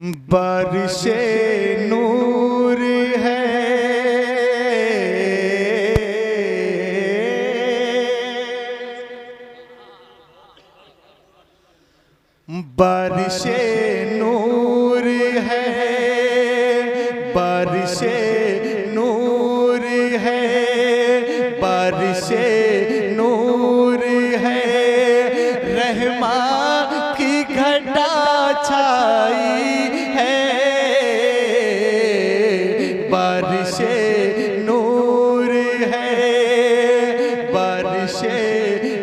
बारिशे नूर है, बारिशे नूर है, बारिशे नूर है, बारिशे नूर है, रहमा की घटा छाई है, बारिशे नूर है, बारिशे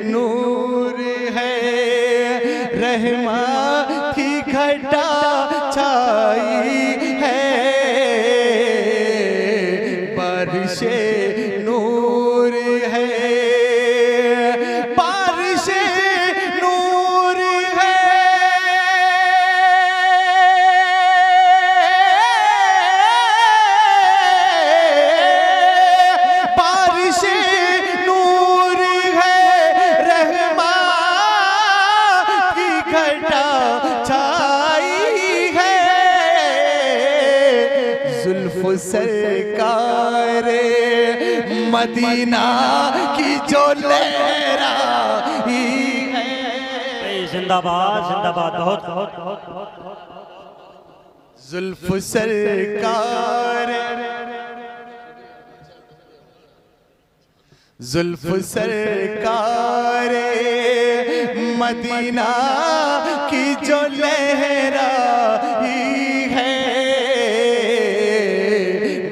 नूर है, रहमा की घटा छाई है, बारिशे नूर है, बारिशे नूर है, बारिशे नूर है, रहमा की घटा छाई है, जुल्फ सरकार मदीना की जो लहराई है। जिंदाबाद जिंदाबाद। बहुत जुल्फ सरकार, जुल्फ सरकार मदीना की जो लहराई है,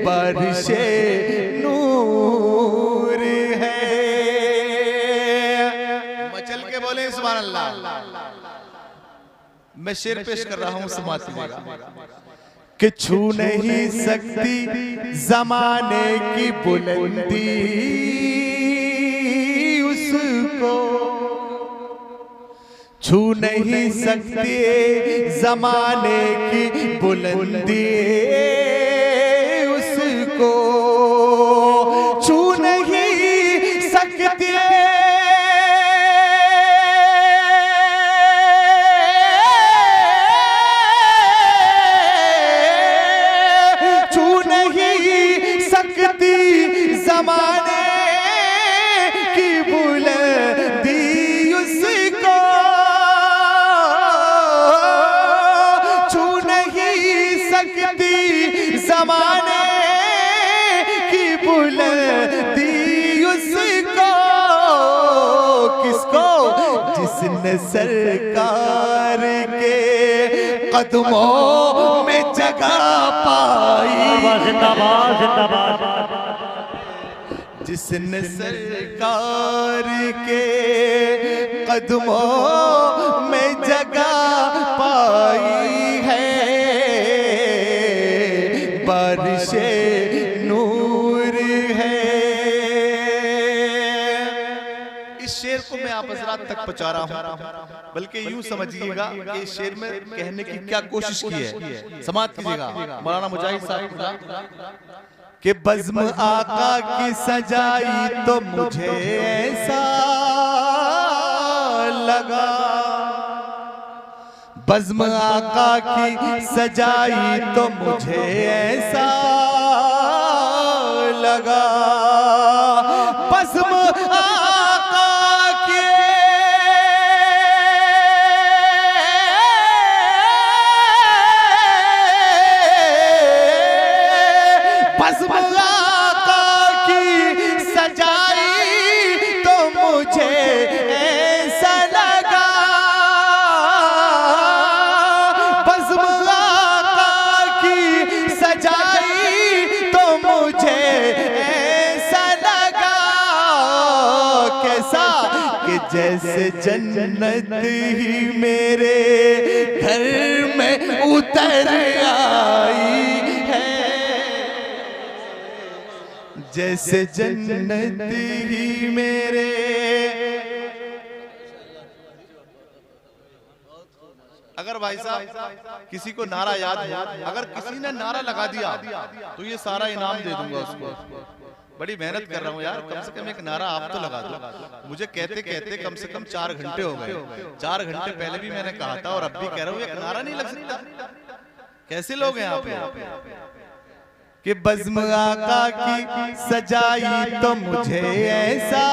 बारिशे नूर है। मचल के बोले सुभान अल्लाह। मैं शेर पेश कर रहा हूं, समाज कि छू नहीं सकती जमाने की बुलंदी उसको, छू नहीं सकती जमाने की बुलंदी उसको, छू नहीं सकती ज़माने की बुलंदी उसको, छू नहीं सकती ज़माने की बुलंदी उसको, किसको? जिसने सरकार के कदमों में जगह पाई, जिंदाबाद जिंदाबाद। जिसने सरकार के कदमों में जगह पाई है, बारिशे नूर है। इस शेर को मैं आप हज़रात तक पहुंचा रहा हूं, बल्कि यूं समझिएगा कि इस शेर में कहने की क्या कोशिश की है, समाप्त कीजिएगा। मौलाना मुजाहिद साहब कि बज़्म आका की सजाई तो मुझे ऐसा लगा, बज़्म आका की सजाई तो मुझे ऐसा लगा, बज़्म आका की बज़्म आका की सजाई तो मुझे ऐसा लगा, बज़्म आका की सजाई तो मुझे ऐसा लगा, कैसा कि जैसे जन्नत ही मेरे घर में उतर आई है, जैसे जन्नत ही मेरे। अगर भाई साहब किसी को नारा याद हो, अगर किसी ने नारा लगा दिया तो ये सारा इनाम दे दूंगा उसको। बड़ी मेहनत कर रहा हूँ यार, कम से कम एक नारा आप तो लगा दो। मुझे कहते कहते कम से कम 4 घंटे हो गए। 4 घंटे पहले भी मैंने कहा था और अब भी कह रहा हूँ, एक नारा नहीं लग सकता? कैसे लोग हैं आप? कि बज़्म आका की सजाई तो मुझे ऐसा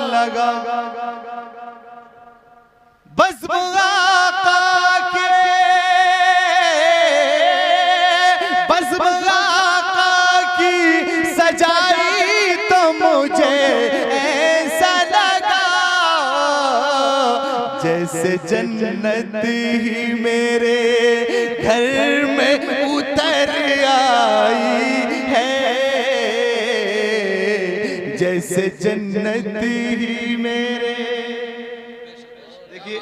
लगा, बज़्म आका के, बज़्म आका की सजाई तो मुझे ऐसा लगा, जैसे जन्नत ही मेरे घर में उतर आई है, जैसे जन्नत ही मेरे। देखिए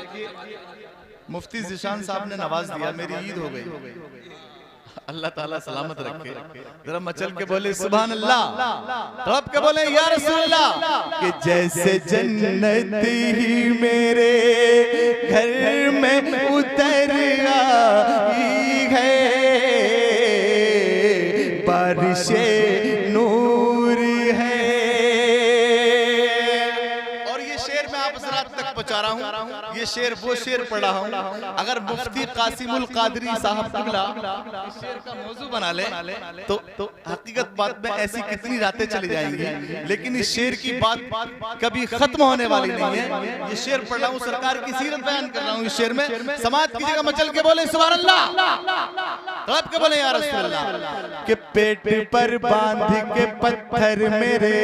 मुफ्ती ज़ीशान साहब ने नवाज दिया, मेरी ईद हो गई। अल्लाह ताला सलामत रखे। जरा मचल के बोले सुभान अल्लाह, तड़प के बोले या रसूल अल्लाह, कि जैसे जन्नत ही मेरे घर में उतर आई है, बारिशे नूर है। और ये शेर मैं आप हज़रात तक पहुंचा रहा हूँ। ये शेर वो शेर पढ़ रहा हूँ, अगर मुफ्ती कासिमुल कादरी साहब किबला इस शेर का मौजू बना ले तो हकीकत बात में ऐसी कितनी रातें चली जाएंगी, लेकिन इस शेर की बात कभी खत्म होने वाली नहीं है। ये शेर पढ़ रहा हूँ, सरकार की सीरत बयान कर रहा हूँ। इस शेर में समाज की जगह मचल के बोले सुभान अल्लाह, तड़प के बोले या रसूल अल्लाह, कि पेट पर बांध के पत्थर मेरे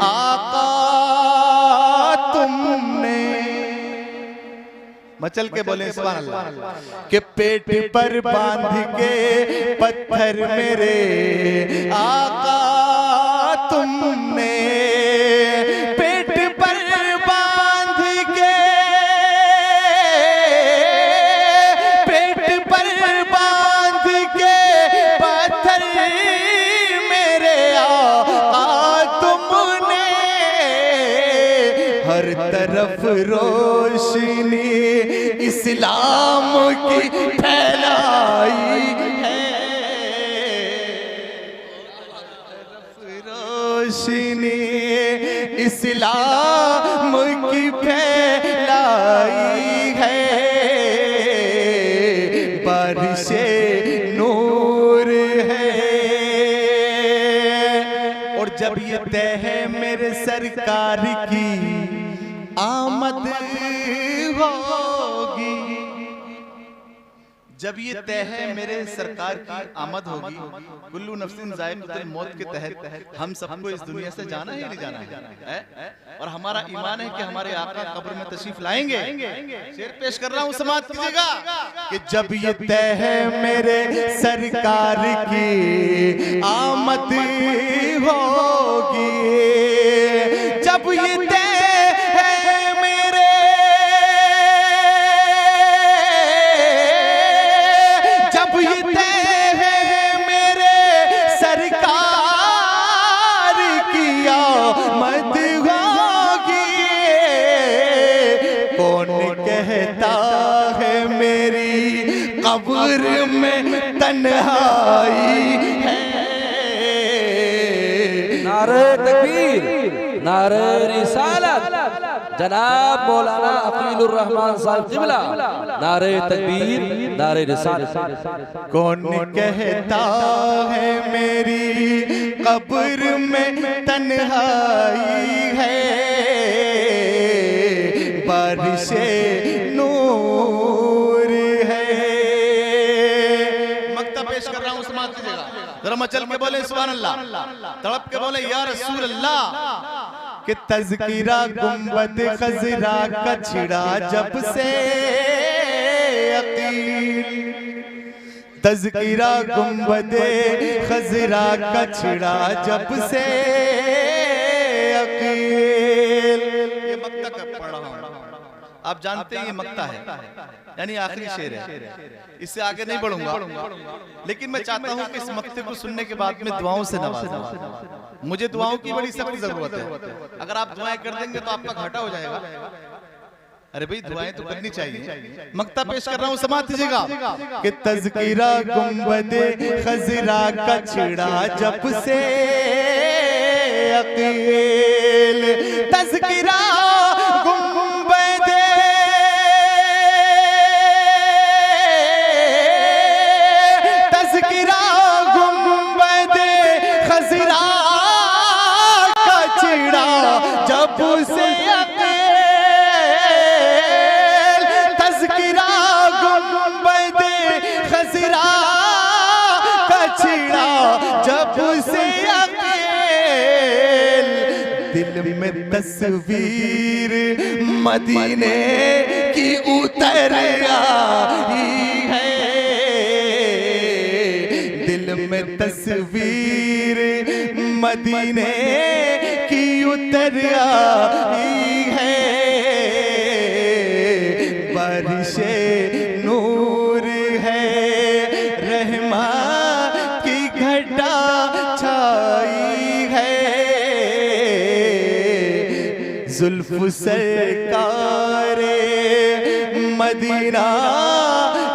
आका तुमने, मचल के बोले सुभान अल्लाह, कि पेट पर बांध के पत्थर मेरे आका तुमने, पेट पर बांध के, पेट पर बांध के पत्थर मेरे आका तुमने, हर तरफ रोशनी इस्लाम की फैलाई है, रोशनी इस्लाम की फैलाई है, बारिशे नूर है। और जब ये तय है मेरे सरकार की आमद होगी, जब ये तय है मेरे सरकार की आमद होगी, कुल्लू नफ्सिन ज़ाइक़तुल मौत के तहत हम सबको इस दुनिया से जाना ही नहीं जाना है। और हमारा ईमान है कि हमारे आका कब्र में तशरीफ लाएंगे। शेर पेश कर रहा हूँ, समाअत कीजिएगा, कि जब ये तय है मेरे सरकार की आमद होगी, जब ये तय कब्र में तन्हाई है, नारे तकबीर, नारे रिसालत, जनाब मौलाना अकीलुर रहमान साहब किबला, नारे तकबीर, नारे रिसालत। कौन कहता है मेरी कब्र में तन्हाई है, बारिशे नूर है। मक्ता पेश कर रहा हूँ, समाअत कीजिएगा, जरा मचल के बोले सुभान अल्लाह, तड़प के बोले या रसूल अल्लाह, कि तज़किरा गुंबद खज़रा का छिड़ा जब से अकील, तज़किरा गुंबद खज़रा का छिड़ा जब से अकील। ये मक्ता कब पढ़ा हूँ, आप जानते हैं ये मक्ता है, यानी आखिरी शेर है, इससे आगे नहीं बढ़ूंगा। लेकिन मैं चाहता हूं कि इस मक्ते को सुनने के बाद में दुआओं से नवाजा। मुझे दुआओं की बड़ी सख्त जरूरत है, अगर आप दुआएं कर देंगे तो आपका घाटा हो जाएगा। अरे भाई दुआएं तो करनी चाहिए। मक्ता पेश कर रहा हूँ, समाअत कीजिएगा, कि तज़किरा गुंबद खज़रा का छिड़ा जब से अकील, तज़किरा गुंबद दिल में तस्वीर मदीने की उतर आई है, दिल में तस्वीर मदीने की उतर आई है। बारिशे नूर है, रहमा की घटा छाई है, जुल्फ सरकारे मदीना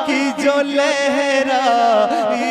की जो लहराई